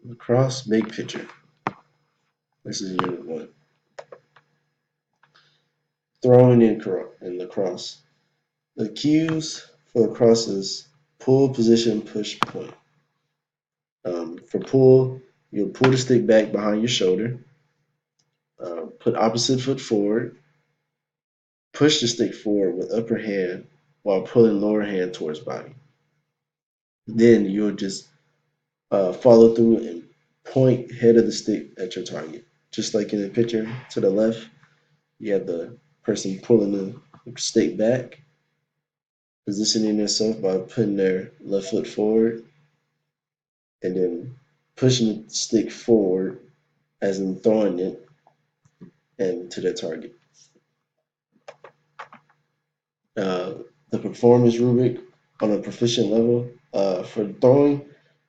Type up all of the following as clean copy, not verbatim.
Lacrosse big picture. This is unit one. Throwing in lacrosse. The cues for lacrosse is pull, position, push, point. For pull, you'll pull the stick back behind your shoulder, put opposite foot forward, push the stick forward with upper hand while pulling lower hand towards body. Then you'll just follow through and point head of the stick at your target. Just like in the picture to the left, you have the person pulling the stick back, positioning themselves by putting their left foot forward and then pushing the stick forward as in throwing it and to their target. Uh, the performance rubric on a proficient level for throwing,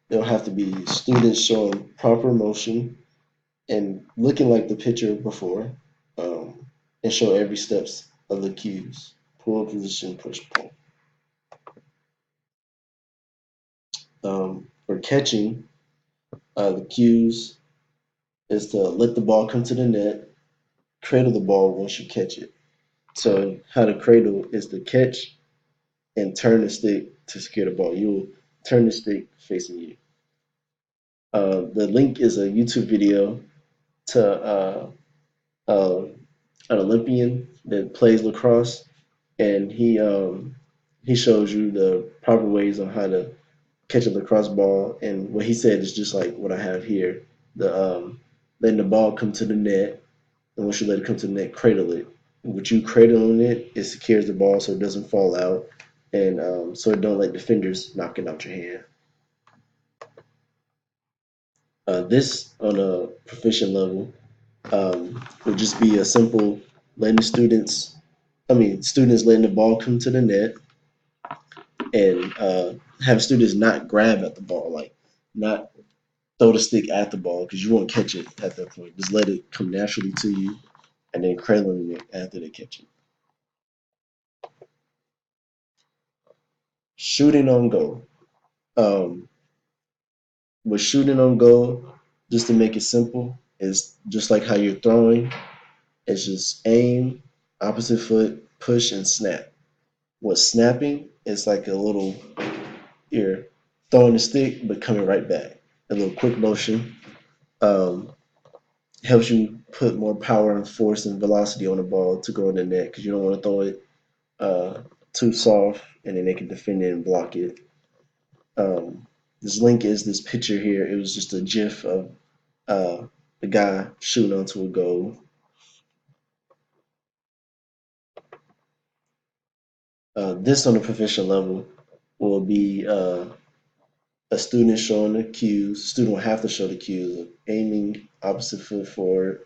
there'll have to be students showing proper motion and looking like the picture before, um, and show every steps of the cues: pull, position, push, pull. For catching, the cues is to let the ball come to the net, cradle the ball once you catch it. So how to cradle is to catch and turn the stick to secure the ball. You'll turn the stick facing you. The link is a YouTube video to uh, an Olympian that plays lacrosse, and he shows you the proper ways on how to catch a lacrosse ball. And what he said is just like what I have here: the letting the ball come to the net, and once you let it come to the net, cradle it. And with you cradling it, it secures the ball so it doesn't fall out, and so it don't let defenders knock it out your hand. This on a proficient level would just be a simple letting the students letting the ball come to the net and have students not grab at the ball, like not throw the stick at the ball because you won't catch it at that point. Just let it come naturally to you and then cradling it after they catch it. Shooting on goal. Um, with shooting on goal, just to make it simple, is just like how you're throwing. It's just aim, opposite foot, push, and snap. What's snapping is like a little you're throwing the stick but coming right back. A little quick motion um, helps you put more power and force and velocity on the ball to go in the net because you don't want to throw it uh, too soft and then they can defend it and block it. This link is this picture here. It was just a GIF of the guy shooting onto a goal. This on a proficient level will be a student showing the cues. Student will have to show the cues of aiming, opposite foot forward,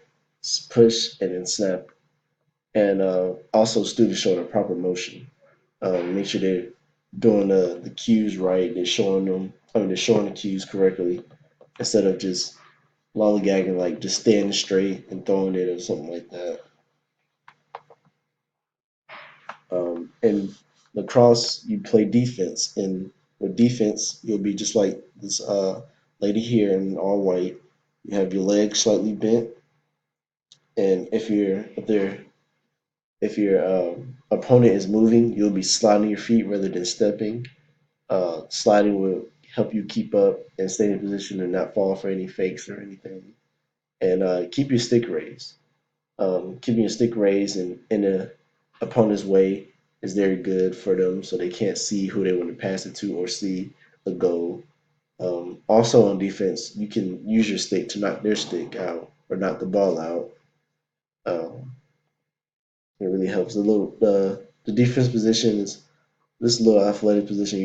push, and then snap. And also students showing a proper motion. Make sure they're doing the cues right. They're showing them. They're showing the cues correctly instead of just lollygagging, like just standing straight and throwing it or something like that. And lacrosse, you play defense, and with defense, you'll be just like this lady here in all white. You have your legs slightly bent, and if your opponent is moving, you'll be sliding your feet rather than stepping. Sliding will help you keep up and stay in position and not fall for any fakes or anything. And keep your stick raised. Keeping your stick raised and in the opponent's way is very good for them so they can't see who they want to pass it to or see a goal. Also on defense, you can use your stick to knock their stick out or knock the ball out. Um, it really helps. The defense position is this little athletic position.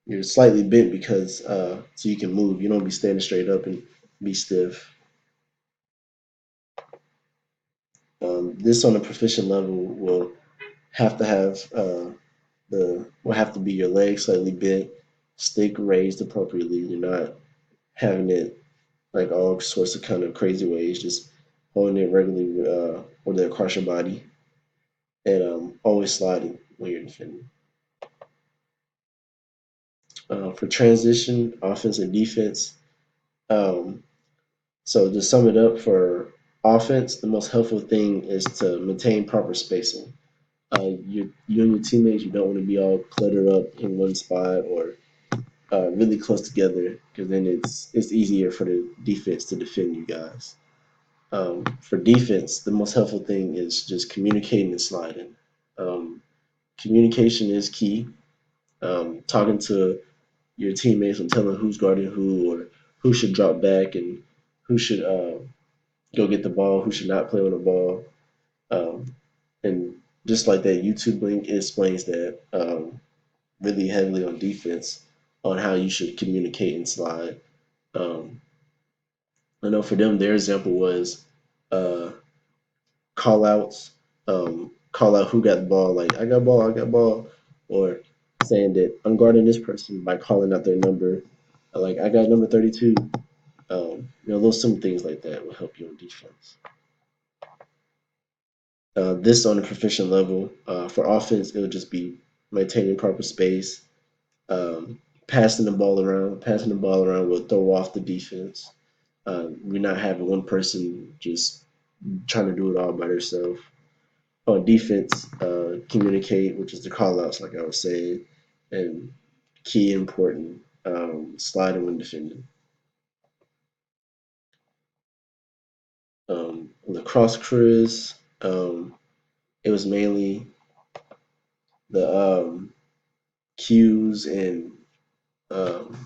You're slightly bent because so you can move. You don't be standing straight up and be stiff. This on a proficient level will have to have the will have to be your legs slightly bent, stick raised appropriately. You're not having it like all sorts of kind of crazy ways. Just holding it regularly with it across your body and always sliding when you're defending. For transition, offense and defense, Um, so to sum it up for offense, the most helpful thing is to maintain proper spacing. You and your teammates, you don't want to be all cluttered up in one spot or really close together because then it's easier for the defense to defend you guys. For defense, the most helpful thing is just communicating and sliding. Um, Communication is key. Talking to your teammates and telling who's guarding who or who should drop back and who should go get the ball, who should not play on the ball. Um, and just like that YouTube link, it explains that really heavily on defense on how you should communicate and slide. Um, I know for them, their example was uh, call outs, call out who got the ball, like I got ball, I got ball, or saying that I'm guarding this person by calling out their number, like I got number 32. Those simple things like that will help you on defense. This on a proficient level. For offense, it would just be maintaining proper space, passing the ball around. Passing the ball around will throw off the defense. We're not having one person just trying to do it all by themselves. On defense, communicate, which is the call outs, like I was saying, and key important, sliding when defending. Lacrosse careers, it was mainly the cues and um,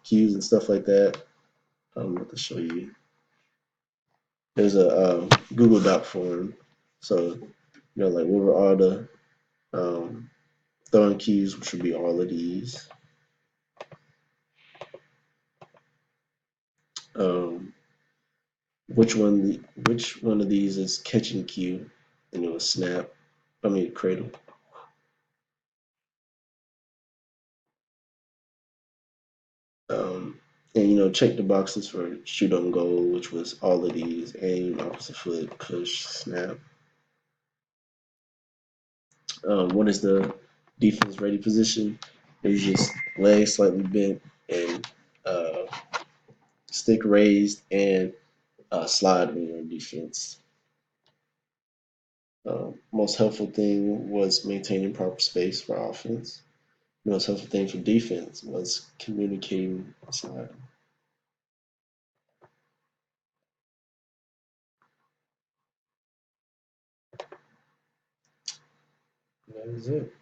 cues and stuff like that. I'm going to show you. There's a Google Doc form. So, like what were all the um, throwing cues, which would be all of these. Um, which one of these is catching cue? And it was snap. I mean cradle. Um, and check the boxes for shoot on goal, which was all of these: aim, opposite foot, push, snap. What is the defense ready position? It's just legs slightly bent and uh, stick raised and slide when you're in defense. Most helpful thing was maintaining proper space for offense. Most helpful thing for defense was communicating and sliding. That is it.